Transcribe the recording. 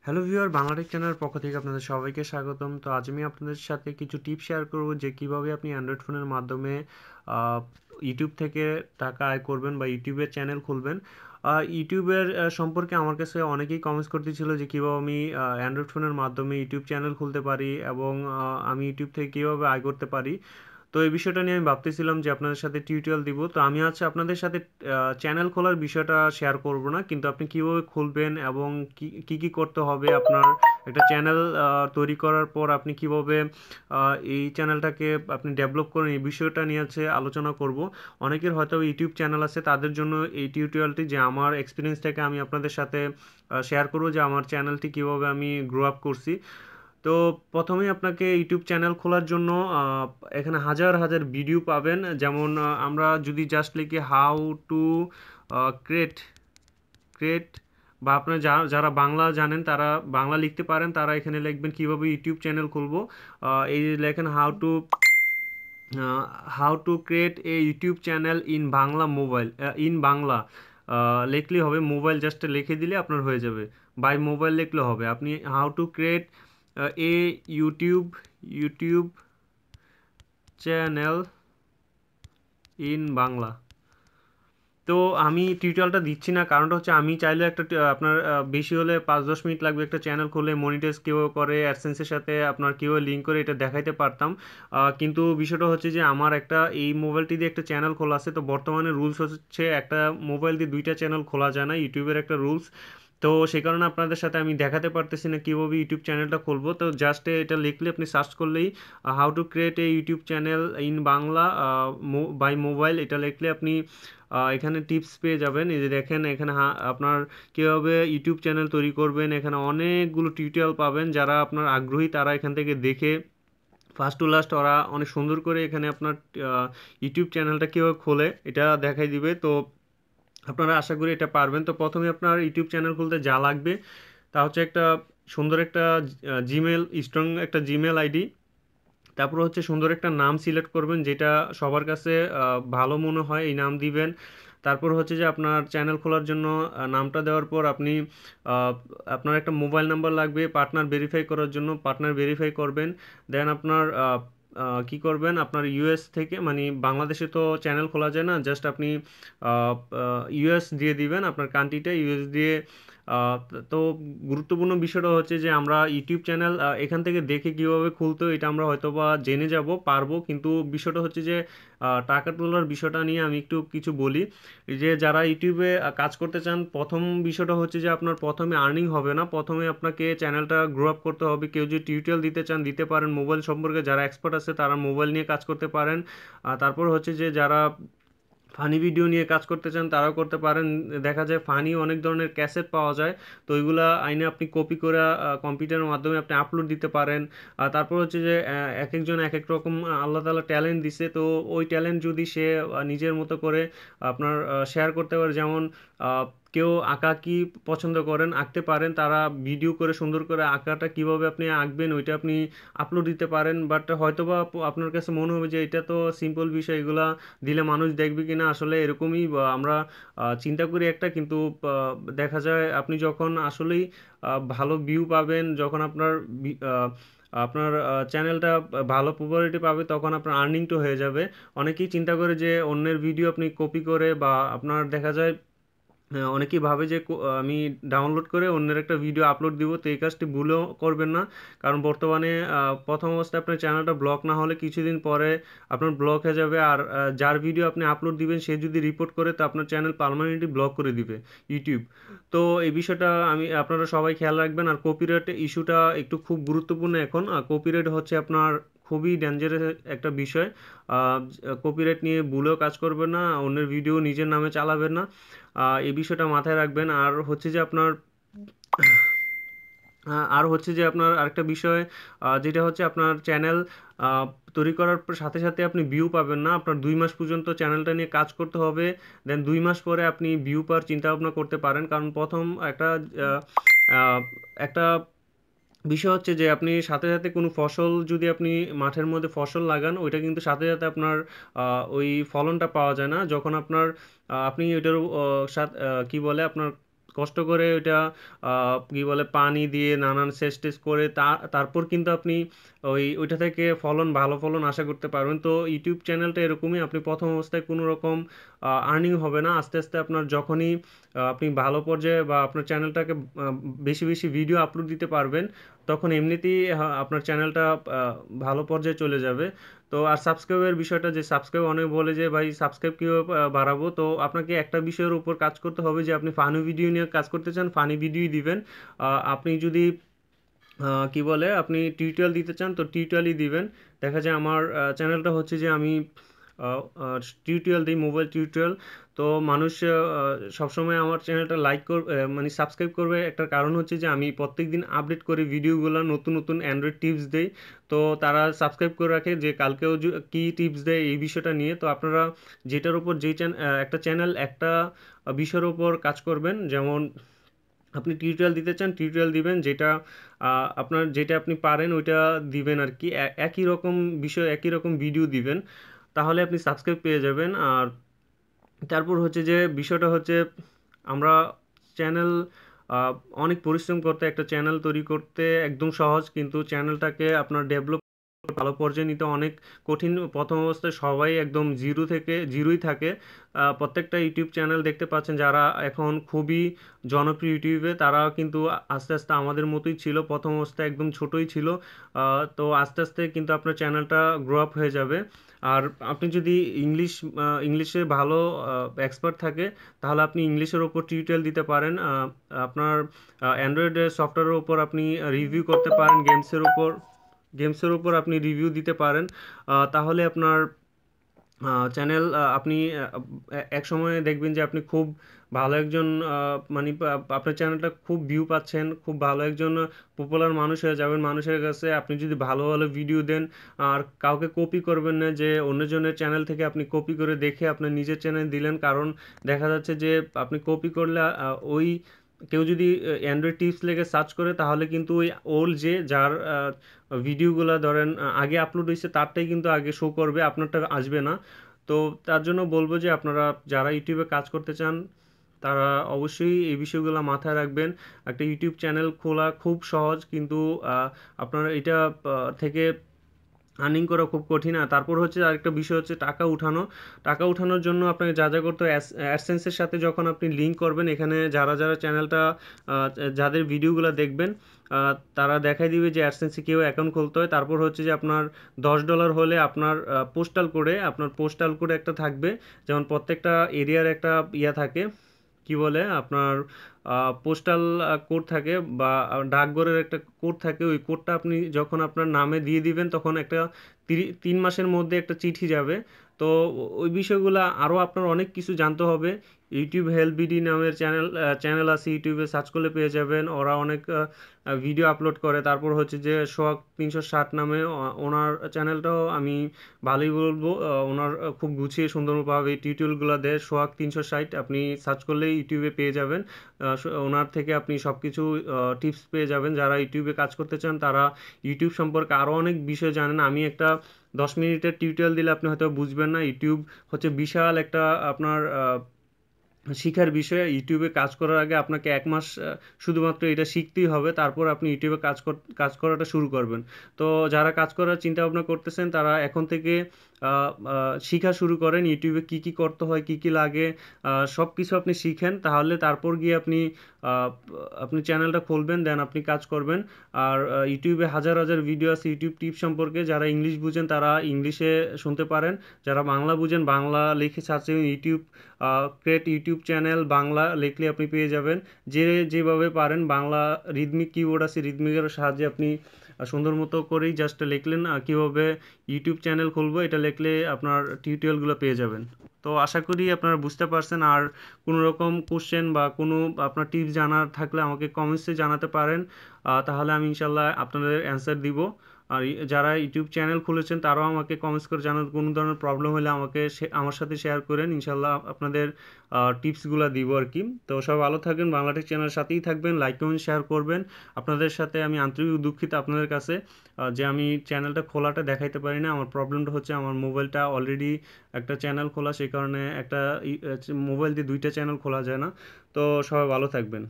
Hello viewer Bangla Tech চ্যানেলের পক্ষ থেকে আপনাদের সবাইকে স্বাগতম। তো আজ আমি আপনাদের সাথে কিছু টিপস শেয়ার করব যে কিভাবে আপনি অ্যান্ড্রয়েড ফোনের মাধ্যমে ইউটিউব থেকে টাকা আয় করবেন বা ইউটিউবের চ্যানেল খুলবেন। ইউটিউবের সম্পর্কে আমার কাছে অনেকেই কমেন্টস করতেছিল যে কীভাবে আমি অ্যান্ড্রয়েড ফোনের মাধ্যমে ইউটিউব চ্যানেল খুলতে পারি এবং আমি ইউটিউব থেকে কীভাবে আয় করতে পারি। তো এই বিষয়টা নিয়ে আমি ভাবতেছিলাম যে আপনাদের সাথে টিউটোরিয়াল দিব। তো আমি আজকে আপনাদের সাথে চ্যানেল খোলার বিষয়টা শেয়ার করব না, কিন্তু আপনি কিভাবে খুলবেন এবং কি করতে হবে আপনার একটা চ্যানেল তৈরি করার পর আপনি কিভাবে এই চ্যানেলটাকে আপনি ডেভেলপ করেন এই বিষয়টা নিয়ে আছে আলোচনা করব। অনেকের হয়তো ইউটিউব চ্যানেল আছে, তাদের জন্য এই টিউটোরিয়ালটি যে আমার এক্সপিরিয়েন্স থেকে আমি আপনাদের সাথে শেয়ার করব যে আমার চ্যানেলটি কিভাবে আমি গ্রো আপ করছি। তো প্রথমেই আপনাকে ইউটিউব চ্যানেল খোলার জন্য এখানে হাজার হাজার ভিডিও পাবেন। যেমন আমরা যদি জাস্ট লিখি হাউ টু ক্রিয়েট ক্রিয়েট বা আপনারা যারা বাংলা জানেন তারা বাংলা লিখতে পারেন, তারা এখানে লিখবেন কিভাবে ইউটিউব চ্যানেল খুলবো। এই যে লেখেন how to create a YouTube channel in Bangla mobile, in Bangla লিখলেই হবে। মোবাইল জাস্ট লিখে দিলে আপনার হয়ে যাবে, বাই মোবাইল লিখলে হবে। আপনি how to create a YouTube YouTube channel in Bangla. তো আমি টিউটোরিয়ালটা দিচ্ছি না, কারণটা হচ্ছে আমি চাইলে একটা আপনার বেশি হলে 5-10 মিনিট লাগবে একটা চ্যানেল খুলে মনিটাইজ কীভাবে করে, অ্যাডসেন্সের সাথে আপনার কীভাবে লিঙ্ক করে এটা দেখাইতে পারতাম। কিন্তু বিষয়টা হচ্ছে যে আমার একটা এই মোবাইলটি দিয়ে একটা চ্যানেল খোলা আছে। তো বর্তমানে রুলস হচ্ছে একটা মোবাইল দিয়ে দুইটা চ্যানেল খোলা যায় না, ইউটিউবের একটা রুলস। তো সেই কারণে আপনাদের সাথে আমি দেখাতে পারতেছি না কীভাবে ইউটিউব চ্যানেলটা খুলবো। তো জাস্ট এটা লিখলে আপনি সার্চ করলেই how to create a YouTube channel in Bangla by mobile এটা লিখলে আপনি এখানে টিপস পেয়ে যাবেন। এই যে দেখেন এখানে আপনার কীভাবে ইউটিউব চ্যানেল তৈরি করবেন, এখানে অনেকগুলো টিউটোরিয়াল পাবেন। যারা আপনার আগ্রহী তারা এখান থেকে দেখে ফার্স্ট টু লাস্ট ওরা অনেক সুন্দর করে এখানে আপনার ইউটিউব চ্যানেলটা কীভাবে খোলে এটা দেখাই দিবে। তো আপনারা আশা করি এটা পারবেন। তো প্রথমে আপনার ইউটিউব চ্যানেল খুলতে যা লাগবে তা হচ্ছে একটা সুন্দর একটা জিমেল, স্ট্রং একটা জিমেল আইডি। তারপর হচ্ছে সুন্দর একটা নাম সিলেক্ট করবেন, যেটা সবার কাছে ভালো মনে হয় এই নাম দিবেন। তারপর হচ্ছে যে আপনার চ্যানেল খোলার জন্য নামটা দেওয়ার পর আপনি আপনার একটা মোবাইল নাম্বার লাগবে পার্টনার ভেরিফাই করার জন্য, পার্টনার ভেরিফাই করবেন। দেন আপনার কি করবেন, আপনার ইউএস থেকে, মানে বাংলাদেশে তো চ্যানেল খোলা যায় না, জাস্ট আপনি ইউএস দিয়ে দিবেন, আপনার কান্ট্রিটা ইউএস দিয়ে। আহ, তো গুরুত্বপূর্ণ বিষয়টা হচ্ছে যে আমরা ইউটিউব চ্যানেল এখান থেকে দেখে কিভাবে খুলতে হয় এটা আমরা হয়তো বা জেনে যাব পারবো, কিন্তু বিষয়টা হচ্ছে যে টাকা তোলার বিষয়টা নিয়ে আমি একটু কিছু বলি। যে যারা ইউটিউবে কাজ করতে চান, প্রথম বিষয়টা হচ্ছে যে আপনার প্রথমে আর্নিং হবে না, প্রথমে আপনাকে চ্যানেলটা গ্রো আপ করতে হবে। কেউ যদি টিউটোরিয়াল দিতে চান দিতে পারেন, মোবাইল সম্পর্কে যারা এক্সপার্ট আছে তারা মোবাইল নিয়ে কাজ করতে পারেন। তারপর হচ্ছে যে যারা ফানি ভিডিও নিয়ে কাজ করতে চান তারাও করতে পারেন। দেখা যায় ফানি অনেক ধরনের ক্যাসেট পাওয়া যায়, তো ওইগুলা আইনে আপনি কপি করে কম্পিউটারের মাধ্যমে আপনি আপলোড দিতে পারেন। তারপর হচ্ছে যে এক একজন এক এক রকম আল্লাহ তাআলা ট্যালেন্ট দিছে, তো ওই ট্যালেন্ট যদি সে নিজের মতো করে আপনার শেয়ার করতে পারে। যেমন আহ, কেউ আঁকা কি পছন্দ করেন, আঁকতে পারেন, তারা ভিডিও করে সুন্দর করে আঁকাটা কিভাবে আপনি আঁকবেন ওইটা আপনি আপলোড দিতে পারেন। বাট হয়তোবা আপনার কাছে মনে হবে যে এটা তো সিম্পল বিষয়, এগুলা দিলে মানুষ দেখবে কিনা, আসলে এরকমই আমরা চিন্তা করি একটা, কিন্তু দেখা যায় আপনি যখন আসলেই ভালো ভিউ পাবেন, যখন আপনার আপনার চ্যানেলটা ভালো পপুলারিটি পাবে, তখন আপনার আর্নিংটা হয়ে যাবে। অনেকেই চিন্তা করে যে অন্যের ভিডিও আপনি কপি করে, বা আপনার দেখা যায় অনেকেই ভাবে যে আমি ডাউনলোড করে অন্যের একটা ভিডিও আপলোড দিব। তো এই কাজটি ভুলেও করবেন না, কারণ বর্তমানে প্রথম অবস্থায় আপনার চ্যানেলটা ব্লক না হলে কিছুদিন পরে আপনার ব্লক হয়ে যাবে। আর যার ভিডিও আপনি আপলোড দিবেন সে যদি রিপোর্ট করে, তো আপনার চ্যানেল পার্মানেন্টলি ব্লক করে দিবে ইউটিউব। তো এই বিষয়টা আমি আপনারা সবাই খেয়াল রাখবেন। আর কপিরাইট ইস্যুটা একটু খুব গুরুত্বপূর্ণ এখন। কপিরাইট হচ্ছে আপনার খুবই ডেঞ্জারাস একটা বিষয়। কপিরাইট নিয়ে ভুলেও কাজ করবেন না, অন্যের ভিডিও নিজের নামে চালাবেন না, এই বিষয়টা মাথায় রাখবেন। আর হচ্ছে যে আপনার আরেকটা বিষয়, যেটা হচ্ছে আপনার চ্যানেল তৈরি করার সাথে সাথে আপনি ভিউ পাবেন না। আপনার 2 মাস পর্যন্ত চ্যানেলটা নিয়ে কাজ করতে হবে, দেন 2 মাস পরে আপনি ভিউ পাওয়ার চিন্তা ভাবনা করতে পারেন। কারণ প্রথম আহ, আহ, একটা বিষয় হচ্ছে যে আপনি সাথে সাথে কোনো ফসল যদি আপনি মাঠের মধ্যে ফসল লাগান, ওইটা কিন্তু সাথে সাথে আপনার ওই ফলনটা পাওয়া যায় না। যখন আপনার আপনি ওইটার সাথে কি বলে আপনার কষ্ট করে ওইটা কি বলে পানি দিয়ে নানান সেচ টেচ করে তারপর কিন্তু আপনি ওইটা থেকে ভালো ফলন আশা করতে পারবেন। তো ইউটিউব চ্যানেলটা এরকমই, আপনি প্রথম অবস্থায় কোনো রকম আর্নিং হবে না, আস্তে আস্তে আপনার যখনই আপনি ভালো পর্যায়ে বা আপনার চ্যানেলটাকে বেশি বেশি ভিডিও আপলোড দিতে পারবেন, তখন এমনিতেই আপনার চ্যানেলটা ভালো পর্যায়ে চলে যাবে। তো আর সাবস্ক্রাইবের বিষয়টা, যে সাবস্ক্রাইব অনেক বলে যে ভাই সাবস্ক্রাইব কীভাবে বাড়াবো, তো আপনাকে একটা বিষয়ের উপর কাজ করতে হবে যে আপনি ফানি ভিডিও নিয়ে কাজ করতে চান, ফানি ভিডিওই দিবেন। আপনি যদি কি বলে আপনি টিউটোরিয়াল দিতে চান তো টিউটোরিয়ালই দিবেন। দেখা যায় আমার চ্যানেলটা হচ্ছে যে আমি টিউটোরিয়াল দিই, মোবাইল টিউটোরিয়াল। তো মানুষ সবসময় আমার চ্যানেলটা লাইক করবে, মানে সাবস্ক্রাইব করবে, একটা কারণ হচ্ছে যে আমি প্রত্যেকদিন আপডেট করি ভিডিওগুলো, নতুন নতুন অ্যান্ড্রয়েড টিপস দেই। তো তারা সাবস্ক্রাইব করে রাখে যে কালকেও কী টিপস দেয় এই বিষয়টা নিয়ে। তো আপনারা যেটার উপর যেই একটা চ্যানেল একটা বিষয়ের উপর কাজ করবেন, যেমন আপনি টিউটোরিয়াল দিতে চান টিউটোরিয়াল দিবেন, যেটা আপনার যেটা আপনি পারেন ওইটা দিবেন আর কি, একই রকম বিষয় একই রকম ভিডিও দিবেন, তাহলে আপনি সাবস্ক্রাইব পেয়ে যাবেন। আর তারপর হচ্ছে যে বিষয়টা হচ্ছে আমরা চ্যানেল অনেক পরিশ্রম করতে, একটা চ্যানেল তৈরি করতে একদম সহজ, কিন্তু চ্যানেলটাকে আপনার ডেভেলপ ভালো পর্যায়ে নিতে অনেক কঠিন। প্রথম অবস্থায় সবাই একদম জিরোই থাকে। প্রত্যেকটা ইউটিউব চ্যানেল দেখতে পাচ্ছেন যারা এখন খুবই জনপ্রিয় ইউটিউবে, তারা কিন্তু আস্তে আস্তে আমাদের মতোই ছিল, প্রথম অবস্থায় একদম ছোটই ছিল। তো আস্তে আস্তে কিন্তু আপনার চ্যানেলটা গ্রো আপ হয়ে যাবে। আর আপনি যদি ইংলিশে ভালো এক্সপার্ট থাকে, তাহলে আপনি ইংলিশের ওপর টিউটোরিয়াল দিতে পারেন। আপনার অ্যান্ড্রয়েড সফটওয়্যারের উপর আপনি রিভিউ করতে পারেন, গেমসের উপর আপনি রিভিউ দিতে পারেন। তাহলে আপনার চ্যানেল আপনি এক সময়ে দেখবেন যে আপনি খুব ভালো একজন মানে আপনার চ্যানেলটা খুব ভিউ পাচ্ছেন, খুব ভালো একজন পপুলার মানুষ হয়ে যাবেন মানুষের কাছে, আপনি যদি ভালো ভালো ভিডিও দেন। আর কাউকে কপি করবেন না যে অন্যজনের চ্যানেল থেকে আপনি কপি করে দেখে আপনার নিজের চ্যানেল দিলেন, কারণ দেখা যাচ্ছে যে আপনি কপি করলে ওই কেউ যদি অ্যান্ড্রয়েড টিপস লেগে সার্চ করে, তাহলে কিন্তু ওই ওল্ড যার ভিডিওগুলো ধরেন আগে আপলোড হয়েছে তারটাই কিন্তু আগে শো করবে, আপনারটা আসবে না। তো তার জন্য বলবো যে আপনারা যারা ইউটিউবে কাজ করতে চান, তারা অবশ্যই এই বিষয়গুলো মাথায় রাখবেন। একটা ইউটিউব চ্যানেল খোলা খুব সহজ, কিন্তু আপনারা এটা থেকে আর্নিং করা খুব কঠিন। আর তারপর হচ্ছে আরেকটা বিষয় হচ্ছে টাকা উঠানোর জন্য আপনাকে যা যা করতে হয়, অ্যাডসেন্সের সাথে যখন আপনি লিঙ্ক করবেন, এখানে যারা যারা চ্যানেলটা যাদের ভিডিওগুলো দেখবেন, তারা দেখাই দিবে যে অ্যাডসেন্সে কীভাবে অ্যাকাউন্ট খুলতে হয়। তারপর হচ্ছে যে আপনার $10 হলে আপনার পোস্টাল কোডে একটা থাকবে, যেমন প্রত্যেকটা এরিয়ার একটা ইয়া থাকে, কি বলে আপনার পোস্টাল কোড থাকে বা ডাকঘরের একটা কোড থাকে, ওই কোডটা আপনি যখন আপনার নামে দিয়ে দিবেন, তখন একটা 3 মাসের মধ্যে একটা চিঠি যাবে। তো ওই বিষয়গুলো আরও আপনার অনেক কিছু জানতে হবে। ইউটিউব হেল্প বিডি নামের চ্যানেল আছে, ইউটিউবে সার্চ করলে পেয়ে যাবেন, ওরা অনেক ভিডিও আপলোড করে। তারপর হচ্ছে যে সোহাগ 360 নামে ওনার চ্যানেলটাও আমি ভালোই বলবো, ওনার খুব গুছিয়ে সুন্দরভাবে এই টিউটোরিয়ালগুলো দেয়। সোহাগ 360 আপনি সার্চ করলেই ইউটিউবে পেয়ে যাবেন। ওনার থেকে আপনি সব কিছু টিপস পেয়ে যাবেন। যারা ইউটিউবে কাজ করতে চান, তারা ইউটিউব সম্পর্কে আরও অনেক বিষয় জানেন। আমি একটা 10 মিনিটের টিউটোরিয়াল দিলে আপনি হয়তো বুঝবেন না। ইউটিউব হচ্ছে বিশাল একটা আপনার শিখার বিষয়। ইউটিউবে কাজ করার আগে আপনাকে 1 মাস শুধুমাত্র এটা শিখতেই হবে, তারপর আপনি ইউটিউবে কাজ করাটা শুরু করবেন। তো যারা কাজ করার চিন্তা ভাবনা করতেছেন, তারা এখন থেকে শিখা শুরু করেন, ইউটিউবে কি কি করতে হয়, কি কি লাগে, সব কিছু আপনি শিখেন, তাহলে তারপর গিয়ে আপনি চ্যানেলটা খুলবেন, দেন আপনি কাজ করবেন। আর ইউটিউবে হাজার হাজার ভিডিও আছে ইউটিউব টিপস সম্পর্কে। যারা ইংলিশ বুঝেন তারা ইংলিশে শুনতে পারেন, যারা বাংলা বুঝেন বাংলা লিখে search YouTube create YouTube channel Bangla লিখলে আপনি পেয়ে যাবেন। যেভাবে পারেন বাংলা রিদমিক কিবোর্ড আছে, রিদমিকের সাহায্যে আপনি সুন্দর মতো করেই জাস্ট লিখলেন কীভাবে ইউটিউব চ্যানেল খুলবো, এটা লিখলে আপনার টিউটোরিয়ালগুলো পেয়ে যাবেন। তো আশা করি আপনারা বুঝতে পারছেন। আর কোনো রকম কোশ্চেন বা কোনো আপনার টিপস জানার থাকলে আমাকে কমেন্টসে জানাতে পারেন, তাহলে আমি ইনশাল্লাহ আপনাদের অ্যান্সার দিব। আর যারা ইউটিউব চ্যানেল খুলেছেন তারাও আমাকে কমেন্টস করে জানান, কোনো ধরনের প্রবলেম হলে আমাকে আমার সাথে শেয়ার করেন, ইনশাল্লাহ আপনাদের টিপসগুলো দিব আর কি। তো সবাই ভালো থাকবেন, বাংলাটেক চ্যানেলের সাথেই থাকবেন, লাইক কমেন্ট শেয়ার করবেন। আপনাদের সাথে আমি আন্তরিক দুঃখিত আপনাদের কাছে যে আমি চ্যানেলটা খোলাটা দেখাইতে পারি না। আমার প্রবলেমটা হচ্ছে আমার মোবাইলটা অলরেডি একটা চ্যানেল খোলা, সেই কারণে একটা মোবাইল দিয়ে দুইটা চ্যানেল খোলা যায় না। তো সবাই ভালো থাকবেন।